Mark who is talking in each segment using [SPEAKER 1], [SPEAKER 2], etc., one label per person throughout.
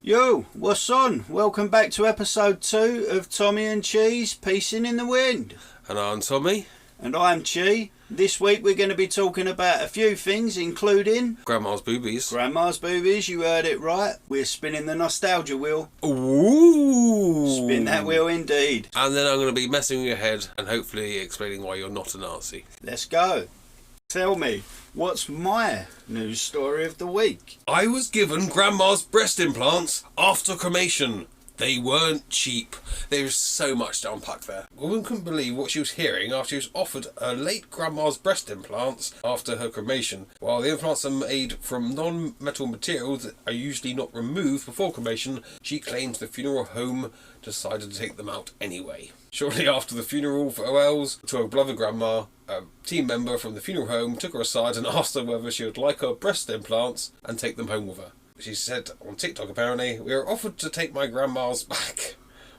[SPEAKER 1] Yo, what's on? Welcome back to episode 2 of Tommy&Chi's Piecing in the Wind.
[SPEAKER 2] And I'm Tommy.
[SPEAKER 1] And I'm Chi. This week we're going to be talking about a few things, including...
[SPEAKER 2] Grandma's Boobies.
[SPEAKER 1] Grandma's Boobies, you heard it right. We're spinning the nostalgia wheel.
[SPEAKER 2] Ooh!
[SPEAKER 1] Spin that wheel indeed.
[SPEAKER 2] And then I'm going to be messing with your head and hopefully explaining why you're not a Nazi.
[SPEAKER 1] Let's go. Tell me, what's my news story of the week?
[SPEAKER 2] I was given Grandma's breast implants after cremation. They weren't cheap. There's so much to unpack there. A woman couldn't believe what she was hearing after she was offered her late grandma's breast implants after her cremation. While the implants are made from non-metal materials that are usually not removed before cremation, she claims the funeral home decided to take them out anyway. Shortly after the funeral farewells to her beloved grandma, a team member from the funeral home took her aside and asked her whether she would like her breast implants and take them home with her. She said on TikTok, apparently, "We were offered to take my grandma's back."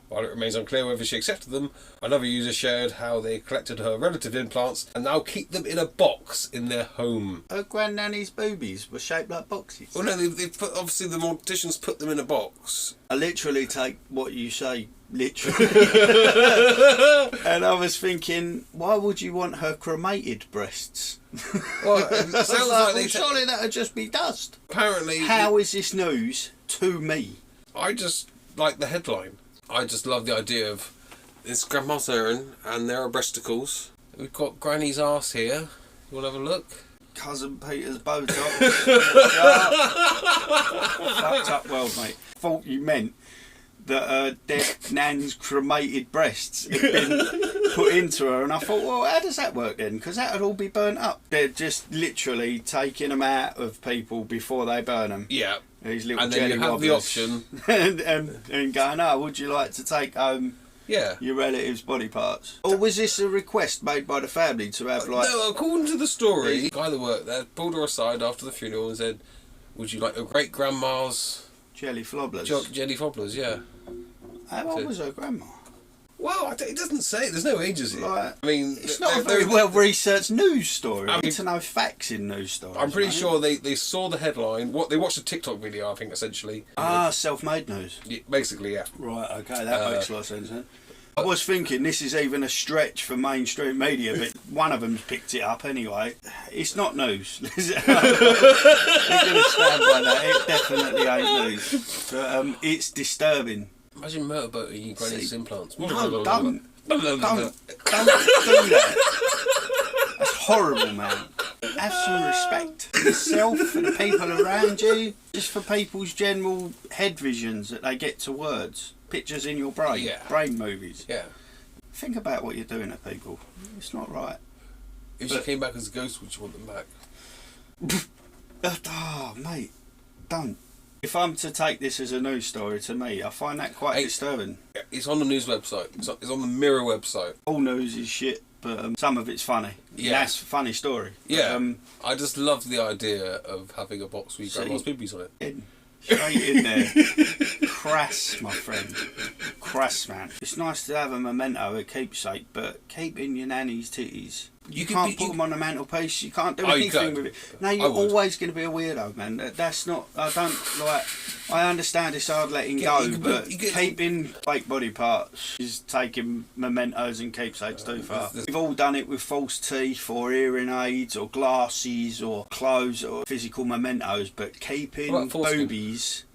[SPEAKER 2] While it remains unclear whether she accepted them, another user shared how they collected her relative implants and now keep them in a box in their home.
[SPEAKER 1] Her granddaddy's boobies were shaped like boxes.
[SPEAKER 2] Well, no, they put, obviously the morticians put them in a box.
[SPEAKER 1] I literally take what you say, literally. And I was thinking, why would you want her cremated breasts?
[SPEAKER 2] Well, it sounds like they...
[SPEAKER 1] surely that would just be dust.
[SPEAKER 2] Apparently...
[SPEAKER 1] How is this news to me?
[SPEAKER 2] I just like the headline. I just love the idea of it's Grandma's urn and there are breasticles. We've got Granny's arse here. You want to have a look?
[SPEAKER 1] Cousin Peter's Botox. Fucked up world, mate. Thought you meant that dead Nan's cremated breasts had been put into her, and I thought, well, how does that work then? Because that would all be burnt up. They're just literally taking them out of people before they burn them.
[SPEAKER 2] Yeah.
[SPEAKER 1] These little
[SPEAKER 2] and
[SPEAKER 1] jelly
[SPEAKER 2] then you have the
[SPEAKER 1] wobblers.
[SPEAKER 2] option.
[SPEAKER 1] and going, oh, would you like to take home your relatives' body parts? Or was this a request made by the family to have like...
[SPEAKER 2] No, according to the story, the guy that worked there pulled her aside after the funeral and said, "Would you like your great-grandma's...
[SPEAKER 1] jelly flobblers?
[SPEAKER 2] Jelly flobblers, yeah.
[SPEAKER 1] How old was her grandma?
[SPEAKER 2] Well, it doesn't say. There's no ages here.
[SPEAKER 1] Like,
[SPEAKER 2] I mean...
[SPEAKER 1] It's not a very well-researched news story. I need to know facts in news stories.
[SPEAKER 2] I'm pretty sure they saw the headline. They watched a TikTok video, I think, essentially.
[SPEAKER 1] Self-made news.
[SPEAKER 2] Yeah, basically, yeah.
[SPEAKER 1] Right, okay, that makes a lot of sense then. I was thinking this is even a stretch for mainstream media, but one of them's picked it up anyway. It's not news. We're going to stand by that. It definitely ain't news. But it's disturbing.
[SPEAKER 2] Imagine motorboating your granny's implants.
[SPEAKER 1] No, don't do that. That's horrible, man. Have some respect for yourself and the people around you. Just for people's general head visions that they get to words. Pictures in your brain.
[SPEAKER 2] Yeah.
[SPEAKER 1] Brain movies.
[SPEAKER 2] Yeah.
[SPEAKER 1] Think about what you're doing to people. It's not right.
[SPEAKER 2] If she came back as a ghost, would you want them back?
[SPEAKER 1] Oh, mate. Don't. If I'm to take this as a news story, to me, I find that quite disturbing.
[SPEAKER 2] It's on the news website. It's on the Mirror website.
[SPEAKER 1] All news is shit, but some of it's funny.
[SPEAKER 2] Yeah.
[SPEAKER 1] That's a funny story.
[SPEAKER 2] Yeah.
[SPEAKER 1] But,
[SPEAKER 2] I just love the idea of having a box with Grandma's Boobies on it.
[SPEAKER 1] Straight in there. Crass, my friend. Crass, man. It's nice to have a memento, a keepsake, but keeping your nanny's titties... You can't put them on the mantelpiece. You can't do anything with it. No, you're always going to be a weirdo, man. That's not... I don't like... I understand it's hard letting go, but keeping fake body parts is taking mementos and keepsakes too far. We've all done it with false teeth or hearing aids or glasses or clothes or physical mementos, but keeping boobies...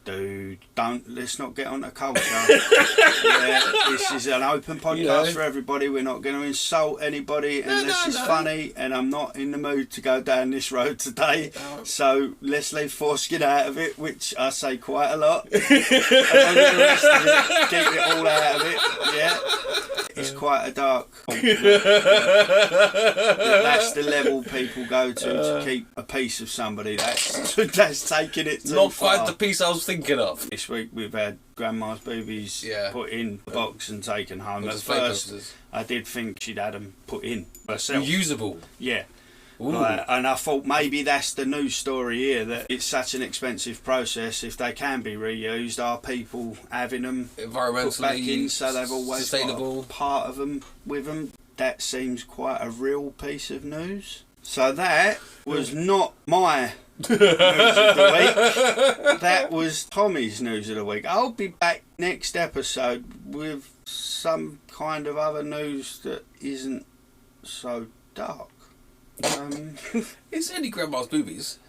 [SPEAKER 1] Dude, let's not get on the culture. This is an open podcast for everybody. We're not going to insult anybody unless it's funny, and I'm not in the mood to go down this road today. So let's leave foreskin out of it, which I say quite a lot. And the rest of it, keep it all out of it. Yeah. It's quite a dark. That's the level people go to keep a piece of somebody. That's taking it too
[SPEAKER 2] Not
[SPEAKER 1] far.
[SPEAKER 2] quite the piece I was thinking of.
[SPEAKER 1] This week we've had Grandma's Boobies put in the box and taken home. At first, I did think she'd had them put in herself.
[SPEAKER 2] Reusable.
[SPEAKER 1] Yeah. And I thought maybe that's the news story here, that it's such an expensive process. If they can be reused, are people having them
[SPEAKER 2] environmentally
[SPEAKER 1] put back in so they've always
[SPEAKER 2] sustainable
[SPEAKER 1] got a part of them with them? That seems quite a real piece of news. So that was not my News of the week. That was Tommy's news of the week. I'll be back next episode with some kind of other news that isn't so dark.
[SPEAKER 2] It's only Grandma's Boobies.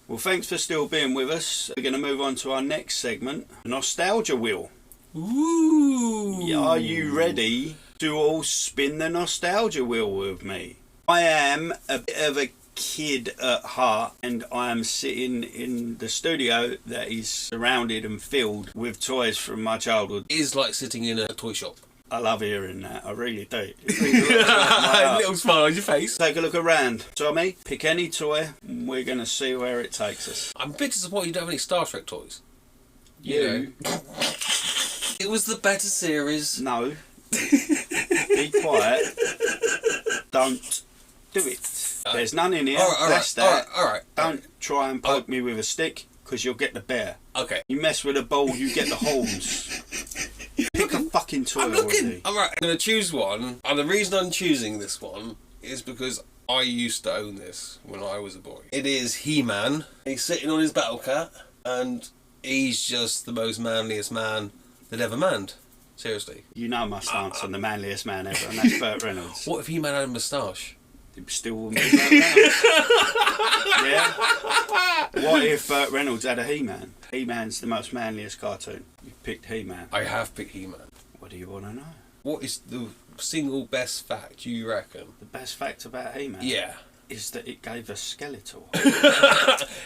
[SPEAKER 1] Well, thanks for still being with us. We're going to move on to our next segment, Nostalgia Wheel.
[SPEAKER 2] Ooh.
[SPEAKER 1] Are you ready to all spin the Nostalgia Wheel with me? I am a bit of a kid at heart, and I am sitting in the studio that is surrounded and filled with toys from my childhood.
[SPEAKER 2] It is like sitting in a toy shop.
[SPEAKER 1] I love hearing that, I really do.
[SPEAKER 2] A little smile on your face.
[SPEAKER 1] Take a look around. Tommy, pick any toy, and we're going to see where it takes us.
[SPEAKER 2] I'm a bit disappointed you don't have any Star Trek toys.
[SPEAKER 1] You?
[SPEAKER 2] It was the better series.
[SPEAKER 1] No. Be quiet. Don't do it. There's none in here. That's that.
[SPEAKER 2] All right.
[SPEAKER 1] Don't try and poke me with a stick, because you'll get the bear.
[SPEAKER 2] Okay.
[SPEAKER 1] You mess with a ball, you get the horns. Pick a fucking toy.
[SPEAKER 2] I'm looking. Alright, I'm going to choose one. And the reason I'm choosing this one is because I used to own this when I was a boy. It is He-Man. He's sitting on his battle cat, and he's just the most manliest man that ever manned. Seriously.
[SPEAKER 1] You know my stance on the manliest man ever, and that's Burt Reynolds.
[SPEAKER 2] What if He-Man had a moustache?
[SPEAKER 1] It still wouldn't be Burt Reynolds. Yeah? What if Burt Reynolds had a He-Man? He-Man's the most manliest cartoon. You picked He-Man.
[SPEAKER 2] I have picked He-Man.
[SPEAKER 1] What do you want to know?
[SPEAKER 2] What is the single best fact you reckon?
[SPEAKER 1] The best fact about He-Man?
[SPEAKER 2] Yeah.
[SPEAKER 1] Is that it gave us Skeletor.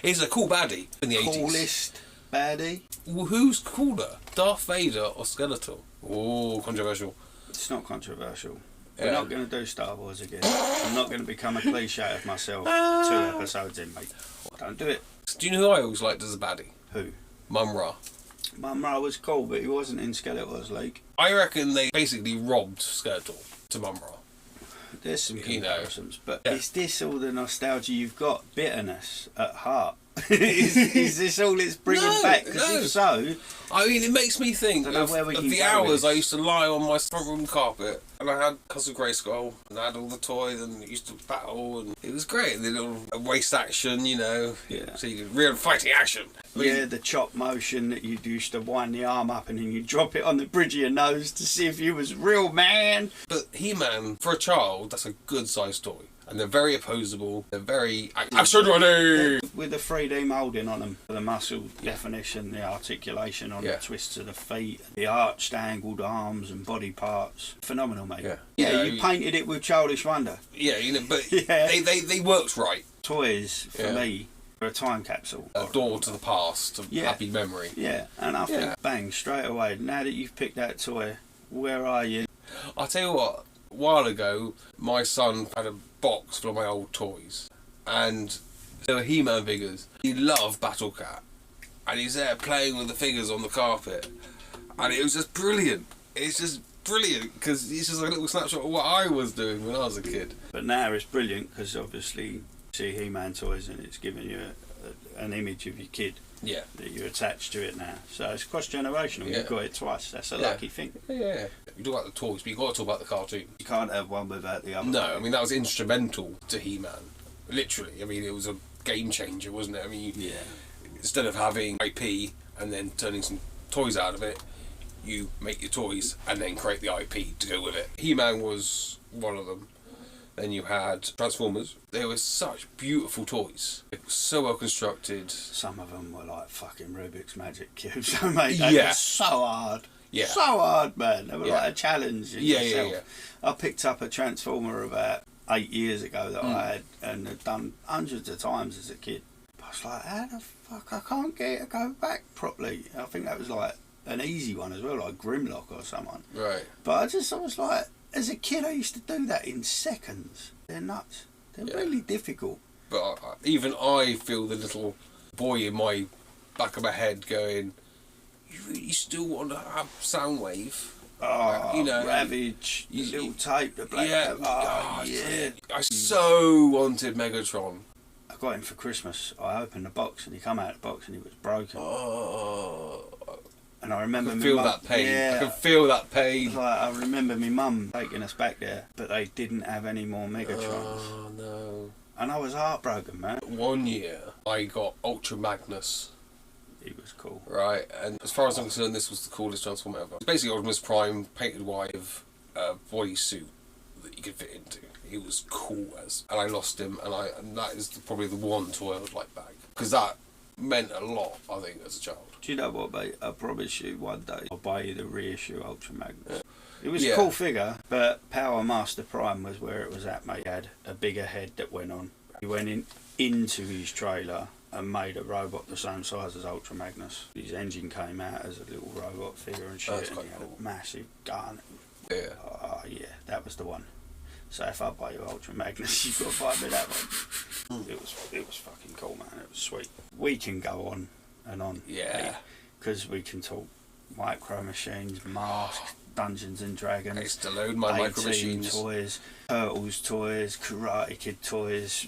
[SPEAKER 2] He's a cool baddie in the 80s.
[SPEAKER 1] Coolest baddie?
[SPEAKER 2] Well, who's cooler, Darth Vader or Skeletor? Oh, controversial.
[SPEAKER 1] It's not controversial.
[SPEAKER 2] Yeah.
[SPEAKER 1] We're not going to do Star Wars again. I'm not going to become a cliche of myself 2 episodes in, mate. Don't do it.
[SPEAKER 2] Do you know who I always liked as a baddie?
[SPEAKER 1] Who?
[SPEAKER 2] Mum-Ra.
[SPEAKER 1] Mum-Ra was cool, but he wasn't in Skeletor's League.
[SPEAKER 2] I reckon they basically robbed Skeletor to Mum-Ra.
[SPEAKER 1] There's some comparisons, but
[SPEAKER 2] yeah.
[SPEAKER 1] Is this all the nostalgia you've got? Bitterness at heart? is this all it's bringing back? Because if so...
[SPEAKER 2] I mean, it makes me think of the hours I used to lie on my front room carpet, and I had Cousin Grayskull, and I had all the toys, and used to battle, and it was great. The little waist action, you know.
[SPEAKER 1] Yeah.
[SPEAKER 2] So you could real fighting action.
[SPEAKER 1] Yeah, the chop motion that you used to wind the arm up and then you drop it on the bridge of your nose to see if you was real man.
[SPEAKER 2] But He-Man, for a child, that's a good sized toy. And they're very opposable. They're very action ready.
[SPEAKER 1] With the 3D moulding on them, the muscle definition, the articulation on the twists of the feet, the arched, angled arms and body parts, phenomenal, mate. Yeah, you painted it with childish wonder.
[SPEAKER 2] Yeah, you know, but they worked right.
[SPEAKER 1] Toys for me are a time capsule,
[SPEAKER 2] a door to the past, a happy memory. Yeah,
[SPEAKER 1] and I think bang straight away. Now that you've picked that toy, where are you?
[SPEAKER 2] I'll tell you what. A while ago, my son had a box full of my old toys, and there were He-Man figures. He loved Battle Cat, and he's there playing with the figures on the carpet, and it was just brilliant. It's just brilliant because it's just a little snapshot of what I was doing when I was a kid.
[SPEAKER 1] But now it's brilliant because obviously you see He-Man toys and it's giving you an image of your kid. Yeah. That you're attached to it now. So it's cross-generational. You've got it twice. That's a lucky thing.
[SPEAKER 2] Yeah. You talk about the toys, but you've got to talk about the cartoon.
[SPEAKER 1] You can't have one without the other.
[SPEAKER 2] No, I mean, that was instrumental to He-Man. Literally. I mean, it was a game changer, wasn't it? I mean, instead of having IP and then turning some toys out of it, you make your toys and then create the IP to go with it. He-Man was one of them. Then you had Transformers. They were such beautiful toys. It was so well constructed.
[SPEAKER 1] Some of them were like fucking Rubik's Magic cubes. Mate, they were so hard.
[SPEAKER 2] Yeah.
[SPEAKER 1] So hard, man. They were like a challenge in yourself.
[SPEAKER 2] Yeah.
[SPEAKER 1] I picked up a Transformer about 8 years ago that I had and had done hundreds of times as a kid. I was like, how the fuck? I can't get it to go back properly. I think that was like an easy one as well, like Grimlock or someone.
[SPEAKER 2] Right.
[SPEAKER 1] But I was like, as a kid, I used to do that in seconds. They're nuts. They're really difficult.
[SPEAKER 2] But even I feel the little boy in my back of my head going, you really still want to have Soundwave?
[SPEAKER 1] Oh,
[SPEAKER 2] you know,
[SPEAKER 1] Ravage, little tape, the black. I
[SPEAKER 2] so wanted Megatron.
[SPEAKER 1] I got him for Christmas. I opened the box and he come out of the box and he was broken.
[SPEAKER 2] Oh.
[SPEAKER 1] And I remember
[SPEAKER 2] I can feel that pain. I can feel that pain.
[SPEAKER 1] I remember my mum taking us back there, but they didn't have any more Megatrons.
[SPEAKER 2] Oh no.
[SPEAKER 1] And I was heartbroken, man.
[SPEAKER 2] 1 year, I got Ultra Magnus.
[SPEAKER 1] He was cool.
[SPEAKER 2] Right, and as far as I'm concerned, this was the coolest Transformer ever. It's basically Optimus Prime painted white with a bodysuit that you could fit into. He was cool as, and I lost him, and that is probably the one toy I would like back, because that meant a lot, I think, as a child.
[SPEAKER 1] Do you know what, mate? I promise you, one day I'll buy you the reissue Ultra Magnus. It was a cool figure, but Power Master Prime was where it was at, mate. He had a bigger head that went on. He went into his trailer and made a robot the same size as Ultra Magnus. His engine came out as a little robot figure and shit, and he had a massive gun.
[SPEAKER 2] Yeah.
[SPEAKER 1] Oh, yeah, that was the one. So if I buy you Ultra Magnus, you've got to buy me that one. It was fucking cool, man. It was sweet. We can go on and on.
[SPEAKER 2] Yeah.
[SPEAKER 1] Because we can talk Micro Machines, Masks, Dungeons and Dragons.
[SPEAKER 2] I used to load my Micro Machines.
[SPEAKER 1] Toys, Turtles toys, Karate Kid toys.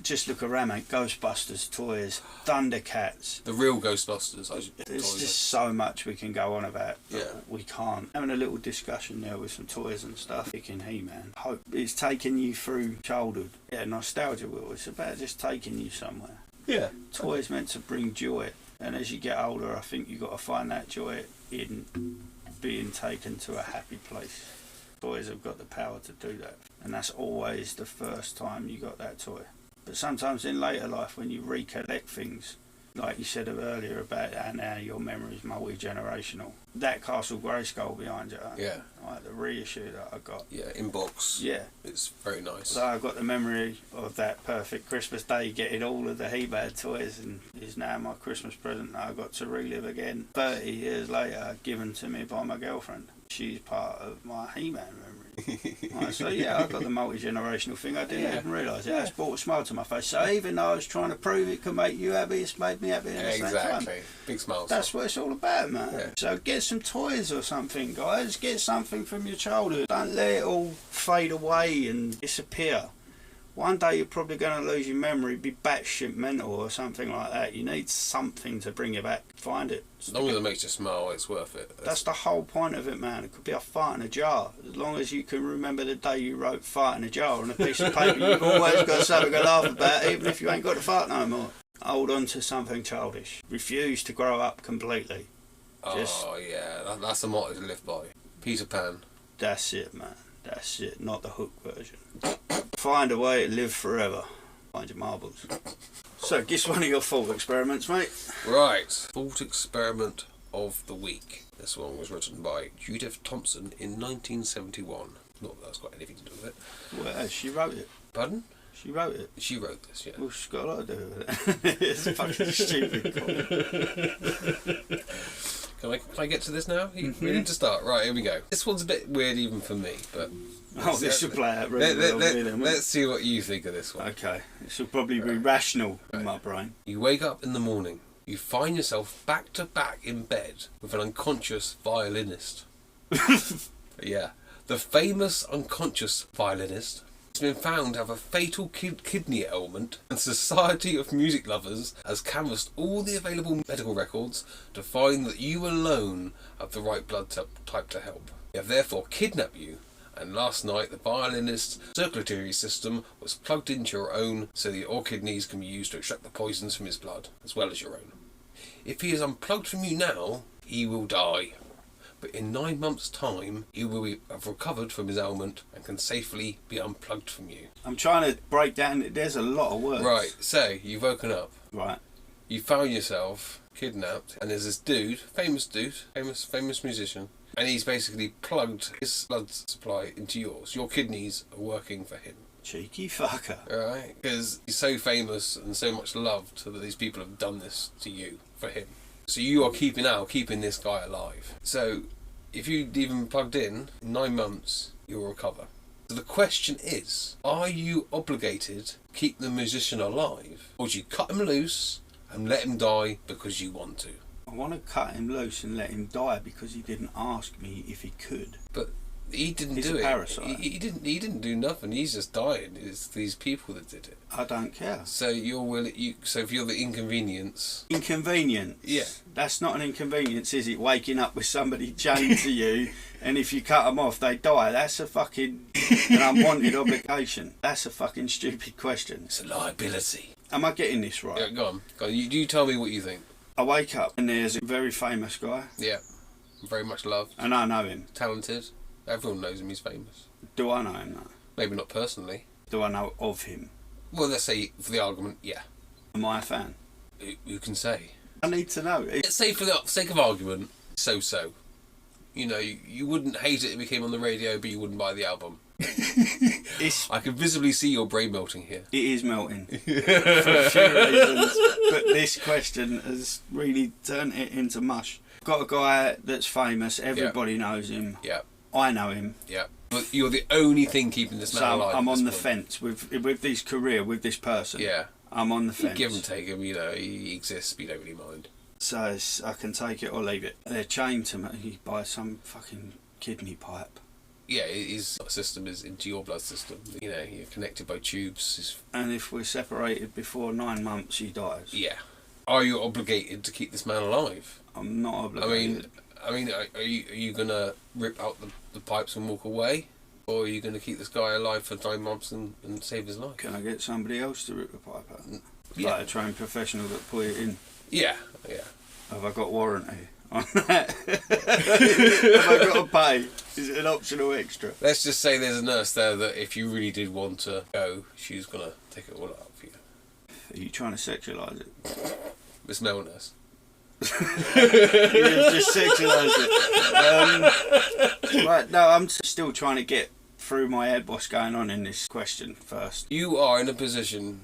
[SPEAKER 1] Just look around, mate. Ghostbusters toys, Thundercats.
[SPEAKER 2] The real Ghostbusters.
[SPEAKER 1] There's just so much we can go on about.
[SPEAKER 2] Yeah.
[SPEAKER 1] We can't. Having a little discussion there with some toys and stuff. Picking He-Man. Hope it's taking you through childhood. Yeah, nostalgia wheel. It's about just taking you somewhere.
[SPEAKER 2] Yeah.
[SPEAKER 1] Toys meant to bring joy. And as you get older, I think you've got to find that joy in being taken to a happy place. Toys have got the power to do that. And that's always the first time you got that toy. But sometimes in later life, when you recollect things, like you said earlier about how now your memory is multi-generational. That Castle Grayskull behind you.
[SPEAKER 2] Yeah.
[SPEAKER 1] Like the reissue that I got.
[SPEAKER 2] Yeah, in box.
[SPEAKER 1] Yeah.
[SPEAKER 2] It's very nice.
[SPEAKER 1] So I got the memory of that perfect Christmas day, getting all of the He-Man toys, and is now my Christmas present that I got to relive again 30 years later, given to me by my girlfriend. She's part of my He-Man memory. Right, so yeah, I got the multi-generational thing. I didn't even realise it. That's brought a smile to my face. So even though I was trying to prove it could make you happy, it's made me happy at the same time.
[SPEAKER 2] Exactly. Big smiles.
[SPEAKER 1] That's what it's all about, man.
[SPEAKER 2] Yeah.
[SPEAKER 1] So get some toys or something, guys. Get something from your childhood. Don't let it all fade away and disappear. One day you're probably going to lose your memory, be batshit mental or something like that. You need something to bring you back. Find it.
[SPEAKER 2] As long as it makes you smile, it's worth it.
[SPEAKER 1] That's the whole point of it, man. It could be a fart in a jar. As long as you can remember the day you wrote fart in a jar on a piece of paper, you've always got something to laugh about, even if you ain't got to fart no more. Hold on to something childish. Refuse to grow up completely.
[SPEAKER 2] Yeah, that's the motto to live by. Peter Pan.
[SPEAKER 1] That's it, man. That's it. Not the Hook version. Find a way to live forever. Find your marbles. So, guess one of your thought experiments, mate.
[SPEAKER 2] Right. Thought experiment of the week. This one was written by Judith Thompson in 1971. Not that that's got anything to do with it.
[SPEAKER 1] Well, she wrote it.
[SPEAKER 2] Pardon?
[SPEAKER 1] She wrote it.
[SPEAKER 2] She wrote this, yeah.
[SPEAKER 1] Well, she's got a lot to do with it. It's fucking stupid.
[SPEAKER 2] Can I get to this now? You ready to start? Right, here we go. This one's a bit weird even for me, but...
[SPEAKER 1] this should play out really well.
[SPEAKER 2] Let's see what you think of this one.
[SPEAKER 1] Okay. This will probably be rational in my brain.
[SPEAKER 2] You wake up in the morning. You find yourself back to back in bed with an unconscious violinist. Yeah. The famous unconscious violinist has been found to have a fatal kidney ailment, and Society of Music Lovers has canvassed all the available medical records to find that you alone have the right blood type to help. They have therefore kidnapped you, and last night the violinist's circulatory system was plugged into your own so that your kidneys can be used to extract the poisons from his blood, as well as your own. If he is unplugged from you now, he will die. But in 9 months' time, he will have recovered from his ailment and can safely be unplugged from you.
[SPEAKER 1] I'm trying to break down. There's a lot of words.
[SPEAKER 2] Right, so you've woken up.
[SPEAKER 1] Right.
[SPEAKER 2] You found yourself kidnapped, and there's this famous musician, and he's basically plugged his blood supply into yours. Your kidneys are working for him.
[SPEAKER 1] Cheeky fucker.
[SPEAKER 2] Right? Because he's so famous and so much loved that these people have done this to you for him. So you are keeping this guy alive. So if you'd even plugged in 9 months, you'll recover. So the question is, are you obligated to keep the musician alive, or do you cut him loose and let him die because you want to?
[SPEAKER 1] I want to cut him loose and let him die because he didn't ask me if he could.
[SPEAKER 2] But He didn't
[SPEAKER 1] He's
[SPEAKER 2] do
[SPEAKER 1] a
[SPEAKER 2] it.
[SPEAKER 1] parasite.
[SPEAKER 2] He didn't do nothing. He's just dying. It's these people that did it.
[SPEAKER 1] I don't care.
[SPEAKER 2] So so if you're the inconvenience.
[SPEAKER 1] Inconvenience.
[SPEAKER 2] Yeah.
[SPEAKER 1] That's not an inconvenience, is it? Waking up with somebody chained to you, and if you cut them off, they die. That's a fucking an unwanted obligation. That's a fucking stupid question.
[SPEAKER 2] It's a liability.
[SPEAKER 1] Am I getting this right?
[SPEAKER 2] Yeah, go on. You tell me what you think.
[SPEAKER 1] I wake up and there's a very famous guy.
[SPEAKER 2] Yeah. Very much loved.
[SPEAKER 1] And I know him.
[SPEAKER 2] Talented. Everyone knows him. He's famous.
[SPEAKER 1] Do I know him though?
[SPEAKER 2] Maybe not personally.
[SPEAKER 1] Do I know of him?
[SPEAKER 2] Well, let's say for the argument, yeah.
[SPEAKER 1] Am I a fan?
[SPEAKER 2] Who can say?
[SPEAKER 1] I need to know.
[SPEAKER 2] Let's say for the sake of argument, so. You know, you wouldn't hate it if it came on the radio, but you wouldn't buy the album. I can visibly see your brain melting here.
[SPEAKER 1] It is melting. For a few reasons. But this question has really turned it into mush. Got a guy that's famous, everybody knows him.
[SPEAKER 2] Yeah.
[SPEAKER 1] I know him.
[SPEAKER 2] Yeah. But you're the only thing keeping this man alive.
[SPEAKER 1] I'm on the fence with this career, with this person.
[SPEAKER 2] Yeah.
[SPEAKER 1] I'm on the fence.
[SPEAKER 2] Give and take him, you know, he exists, but you don't really mind.
[SPEAKER 1] So I can take it or leave it. They're chained to me by some fucking kidney pipe.
[SPEAKER 2] Yeah, his system is into your blood system. You know, you're connected by tubes.
[SPEAKER 1] And if we're separated before 9 months, he dies.
[SPEAKER 2] Yeah. Are you obligated to keep this man alive?
[SPEAKER 1] I'm not obligated.
[SPEAKER 2] I mean, are you gonna rip out the pipes and walk away, or are you gonna keep this guy alive for 9 months and save his life?
[SPEAKER 1] Can I get somebody else to rip the pipe out?
[SPEAKER 2] Yeah.
[SPEAKER 1] Like a trained professional that put it in?
[SPEAKER 2] Yeah.
[SPEAKER 1] Have I got warranty on that? Have I got to pay? Is it an optional extra?
[SPEAKER 2] Let's just say there's a nurse there that if you really did want to go, she's gonna take it all out for you.
[SPEAKER 1] Are you trying to sexualise it?
[SPEAKER 2] Miss Mel nurse.
[SPEAKER 1] You've just sexualised it. Right, no, I'm still trying to get through my head what's going on in this question first.
[SPEAKER 2] You are in a position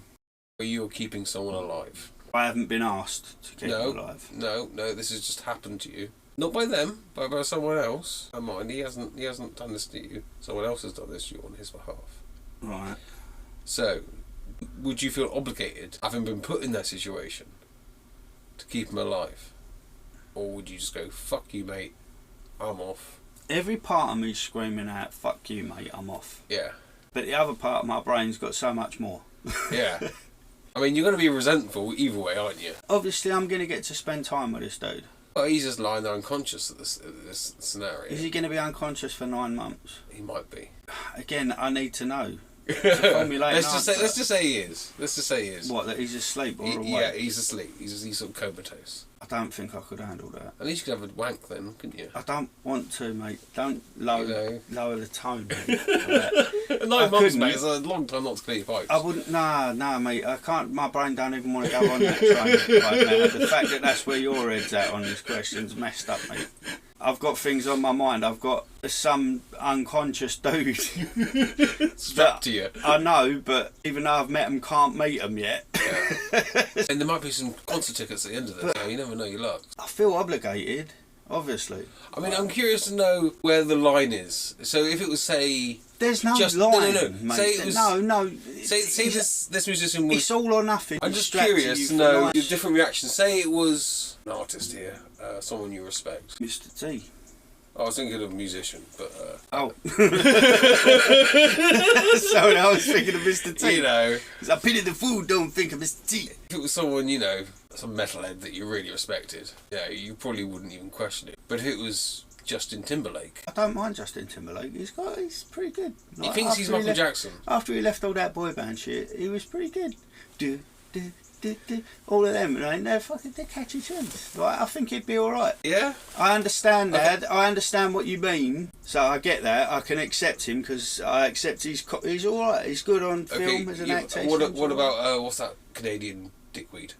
[SPEAKER 2] where you're keeping someone alive.
[SPEAKER 1] I haven't been asked to keep him alive.
[SPEAKER 2] No, this has just happened to you. Not by them, but by someone else. I mind, he hasn't done this to you. Someone else has done this to you on his behalf.
[SPEAKER 1] Right.
[SPEAKER 2] So, would you feel obligated, having been put in that situation, to keep him alive? Or would you just go, fuck you mate, I'm off?
[SPEAKER 1] Every part of me screaming out, fuck you mate, I'm off.
[SPEAKER 2] Yeah.
[SPEAKER 1] But the other part of my brain's got so much more.
[SPEAKER 2] Yeah. I mean, you're going to be resentful either way, aren't you?
[SPEAKER 1] Obviously, I'm going to get to spend time with this dude.
[SPEAKER 2] Well, he's just lying there unconscious at this scenario.
[SPEAKER 1] Is he going to be unconscious for 9 months?
[SPEAKER 2] He might be.
[SPEAKER 1] Again, I need to know. Let's
[SPEAKER 2] just say he is. Let's just say he is.
[SPEAKER 1] What, that he's asleep or awake?
[SPEAKER 2] Yeah, he's asleep. He's sort of comatose.
[SPEAKER 1] I don't think I could handle that.
[SPEAKER 2] At least you could have a wank then, couldn't you?
[SPEAKER 1] I don't want to, mate. Don't lower the tone, mate.
[SPEAKER 2] 9 months, mate. It's a long time not to clean your pipes.
[SPEAKER 1] I wouldn't. Nah, mate. I can't. My brain don't even want to go on that train right now. The fact that that's where your head's at on this question's messed up, mate. I've got things on my mind. I've got some unconscious dude
[SPEAKER 2] strapped to you.
[SPEAKER 1] I know, but even though I've met him, can't meet him yet.
[SPEAKER 2] Yeah. And there might be some concert tickets at the end of this. So you never know your luck.
[SPEAKER 1] I feel obligated, obviously.
[SPEAKER 2] I mean, I'm curious to know where the line is. So if it was, say,
[SPEAKER 1] there's no line.
[SPEAKER 2] No.
[SPEAKER 1] Mate.
[SPEAKER 2] Say it was,
[SPEAKER 1] no.
[SPEAKER 2] Say this musician was.
[SPEAKER 1] It's all or nothing.
[SPEAKER 2] I'm just curious to know your different reactions. Say it was an artist here, someone you respect.
[SPEAKER 1] Mr. T.
[SPEAKER 2] I was thinking of a musician, but...
[SPEAKER 1] Oh. Sorry, I was thinking of Mr. T.
[SPEAKER 2] You know...
[SPEAKER 1] I pity the fool, don't think of Mr. T.
[SPEAKER 2] If it was someone, you know, some metalhead that you really respected, yeah, you probably wouldn't even question it. But if it was Justin Timberlake... I
[SPEAKER 1] don't mind Justin Timberlake. He's pretty good.
[SPEAKER 2] Like, he thinks he's Michael Jackson.
[SPEAKER 1] After he left all that boy band shit, he was pretty good. All of them, they're catchy tunes. Like, I think he'd be alright.
[SPEAKER 2] Yeah?
[SPEAKER 1] I understand that. I understand what you mean. So I get that. I can accept him because I accept he's alright. He's good on film as an actor.
[SPEAKER 2] What about, what's that Canadian dickweed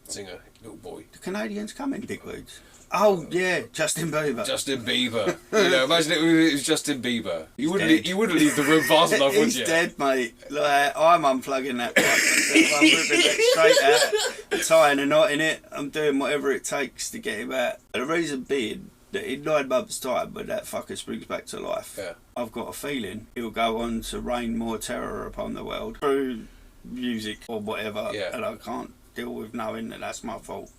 [SPEAKER 2] singer, little boy?
[SPEAKER 1] The Canadians come in dickweeds. Oh yeah, Justin Bieber.
[SPEAKER 2] Justin Bieber. You know, imagine it was Justin Bieber. You wouldn't leave the room fast enough, would you?
[SPEAKER 1] He's dead, mate. Like, I'm unplugging that pipe. I'm ripping it straight out, tying a knot in it. I'm doing whatever it takes to get him out. The reason being that in 9 months' time, when that fucker springs back to life,
[SPEAKER 2] yeah.
[SPEAKER 1] I've got a feeling he'll go on to rain more terror upon the world through music or whatever,
[SPEAKER 2] yeah.
[SPEAKER 1] and I can't deal with knowing that that's my fault.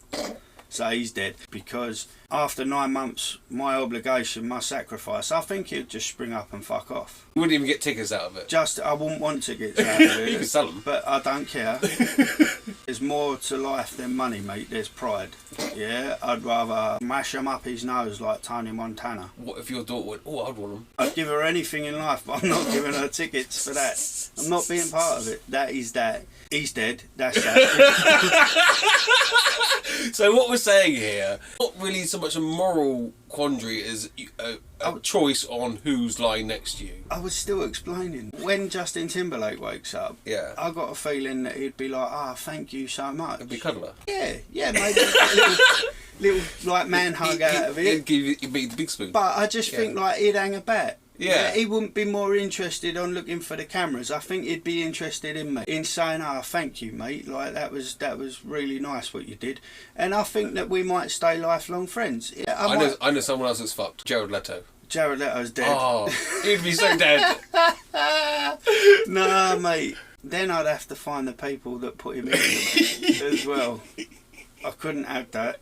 [SPEAKER 1] say he's dead, because after 9 months, my obligation, my sacrifice, I think he'd just spring up and fuck off.
[SPEAKER 2] You wouldn't even get tickets out of it?
[SPEAKER 1] I wouldn't want tickets out of it.
[SPEAKER 2] You can sell them.
[SPEAKER 1] But I don't care. There's more to life than money, mate. There's pride. Yeah, I'd rather mash him up his nose like Tony Montana.
[SPEAKER 2] What if your daughter went, oh, I'd want them?
[SPEAKER 1] I'd give her anything in life, but I'm not giving her tickets for that. I'm not being part of it. That is that. He's dead. That's that.
[SPEAKER 2] So what we're saying here, not really so much a moral quandary as a choice on who's lying next to you.
[SPEAKER 1] I was still explaining. When Justin Timberlake wakes up,
[SPEAKER 2] Yeah.
[SPEAKER 1] I got a feeling that he'd be like, thank you so much.
[SPEAKER 2] It'd be cuddler.
[SPEAKER 1] Yeah, maybe a little like man hug out of it.
[SPEAKER 2] He'd be the big spoon.
[SPEAKER 1] But I just think like he'd hang about.
[SPEAKER 2] Yeah.
[SPEAKER 1] He wouldn't be more interested on looking for the cameras. I think he'd be interested in me, in saying, thank you, mate. Like that was really nice what you did. And I think that we might stay lifelong friends. Yeah,
[SPEAKER 2] I know someone else that's fucked. Jared Leto.
[SPEAKER 1] Jared Leto's dead.
[SPEAKER 2] Oh, he'd be so dead.
[SPEAKER 1] Nah, mate. Then I'd have to find the people that put him in as well. I couldn't have that.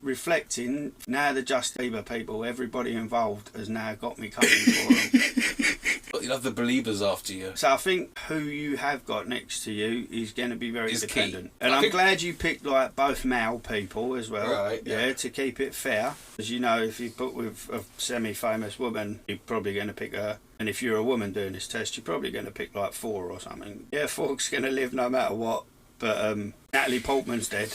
[SPEAKER 1] Reflecting, now the Justin Bieber people, everybody involved has now got me coming for them.
[SPEAKER 2] You'll have the believers after you.
[SPEAKER 1] So I think who you have got next to you is going to be very dependent.
[SPEAKER 2] Key.
[SPEAKER 1] And I'm glad you picked like both male people as well.
[SPEAKER 2] Right, yeah.
[SPEAKER 1] To keep it fair. As you know, if you put with a semi-famous woman, you're probably going to pick her. And if you're a woman doing this test, you're probably going to pick like 4 or something. Yeah, 4's going to live no matter what. But Natalie Portman's dead.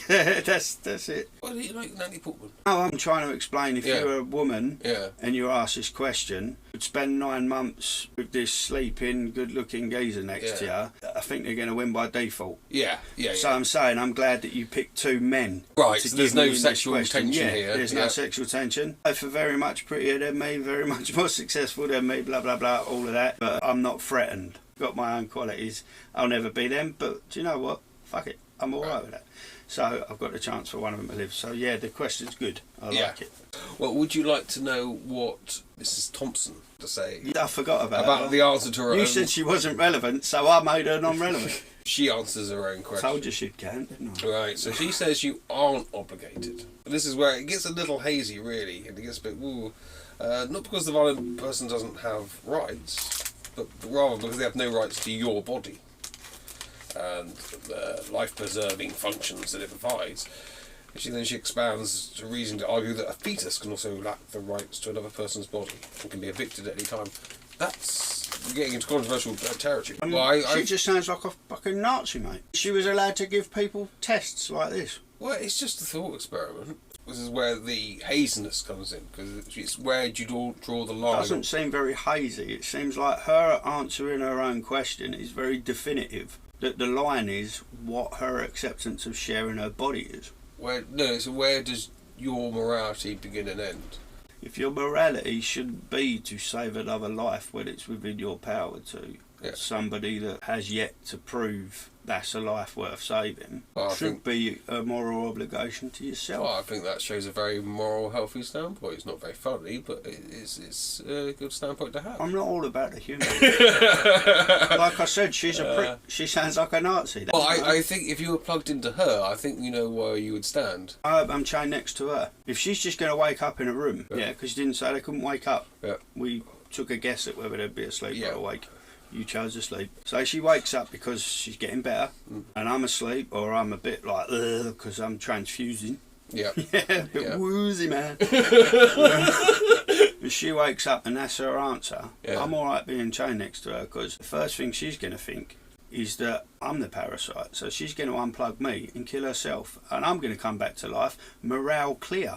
[SPEAKER 1] Yeah, that's it.
[SPEAKER 2] Why do you like Natalie Portman?
[SPEAKER 1] Oh, I'm trying to explain. If you're a woman and you're asked this question, you'd spend 9 months with this sleeping, good-looking geezer next to you, I think they're going to win by default.
[SPEAKER 2] Yeah.
[SPEAKER 1] So I'm saying I'm glad that you picked 2 men.
[SPEAKER 2] Right, so there's no sexual tension here.
[SPEAKER 1] There's no sexual tension. Both are very much prettier than me, very much more successful than me, blah, blah, blah, all of that. But I'm not threatened. Got my own qualities. I'll never be them, but do you know what? Fuck it. I'm alright with that. So I've got the chance for one of them to live. So yeah, the question's good. I like it.
[SPEAKER 2] Well, would you like to know what Mrs. Thompson to say?
[SPEAKER 1] I forgot about
[SPEAKER 2] the answer to her
[SPEAKER 1] You
[SPEAKER 2] own...
[SPEAKER 1] said she wasn't relevant, so I made her non-relevant.
[SPEAKER 2] She answers her own question.
[SPEAKER 1] Told you she can, didn't I?
[SPEAKER 2] Right, so she says you aren't obligated. This is where it gets a little hazy, really, and it gets a bit, not because the violent person doesn't have rights, but rather because they have no rights to your body and the life-preserving functions that it provides. And she expands to reason to argue that a fetus can also lack the rights to another person's body and can be evicted at any time. That's getting into controversial territory.
[SPEAKER 1] She just sounds like a fucking Nazi, mate. She was allowed to give people tests like this.
[SPEAKER 2] Well, it's just a thought experiment. This is where the haziness comes in, because it's where do you draw the line.
[SPEAKER 1] It doesn't seem very hazy. It seems like her answering her own question is very definitive. That the line is what her acceptance of sharing her body is.
[SPEAKER 2] So where does your morality begin and end?
[SPEAKER 1] If your morality should be to save another life when it's within your power to, somebody that has yet to prove that's a life worth saving, should be a moral obligation to yourself.
[SPEAKER 2] Well, I think that shows a very moral, healthy standpoint. It's not very funny, but it's a good standpoint to have.
[SPEAKER 1] I'm not all about the humour. Like I said, she's a prick. She sounds like a Nazi.
[SPEAKER 2] Well, I think if you were plugged into her, I think you know where you would stand.
[SPEAKER 1] I'm chained next to her. If she's just going to wake up in a room, because she didn't say they couldn't wake up. Yeah. We took a guess at whether they'd be asleep or awake. You chose to sleep. So she wakes up because she's getting better, and I'm asleep, or I'm a bit like, because I'm transfusing.
[SPEAKER 2] Yeah.
[SPEAKER 1] A bit woozy, man. But she wakes up and that's her answer. Yeah. I'm alright being chained next to her, because the first thing she's going to think is that I'm the parasite. So she's going to unplug me and kill herself, and I'm going to come back to life, morale clear.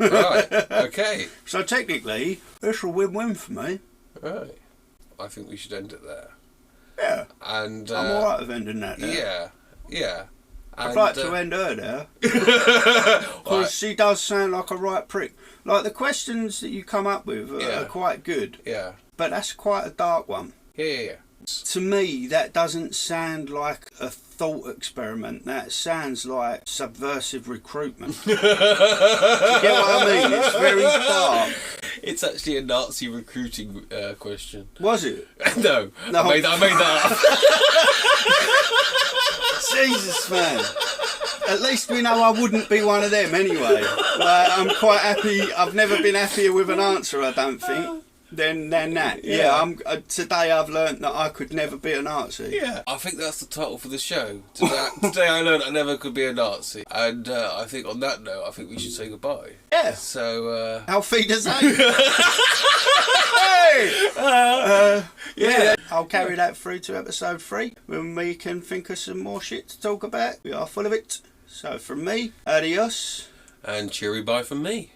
[SPEAKER 2] Right, okay.
[SPEAKER 1] So technically, it's a win-win for me.
[SPEAKER 2] Right. I think we should end it there.
[SPEAKER 1] Yeah.
[SPEAKER 2] And
[SPEAKER 1] I'm alright with ending that there.
[SPEAKER 2] Yeah.
[SPEAKER 1] I'd like to end her there. Because she does sound like a right prick. Like, the questions that you come up with are quite good.
[SPEAKER 2] Yeah.
[SPEAKER 1] But that's quite a dark one.
[SPEAKER 2] Yeah.
[SPEAKER 1] To me, that doesn't sound like a thought experiment. That sounds like subversive recruitment. Do you get what I mean? It's very dark.
[SPEAKER 2] It's actually a Nazi recruiting question.
[SPEAKER 1] Was it?
[SPEAKER 2] No. I made that up.
[SPEAKER 1] Jesus, man. At least we know I wouldn't be one of them anyway. I'm quite happy. I've never been happier with an answer, I don't think, than that. Yeah, today I've learnt that I could never be a Nazi.
[SPEAKER 2] Yeah. I think that's the title for the show. Today I learned I never could be a Nazi. And I think on that note, I think we should say goodbye.
[SPEAKER 1] Yeah.
[SPEAKER 2] So,
[SPEAKER 1] Auf Wiedersehen. Hey! Yeah. I'll carry that through to episode 3 when we can think of some more shit to talk about. We are full of it. So from me, adios.
[SPEAKER 2] And cheery bye from me.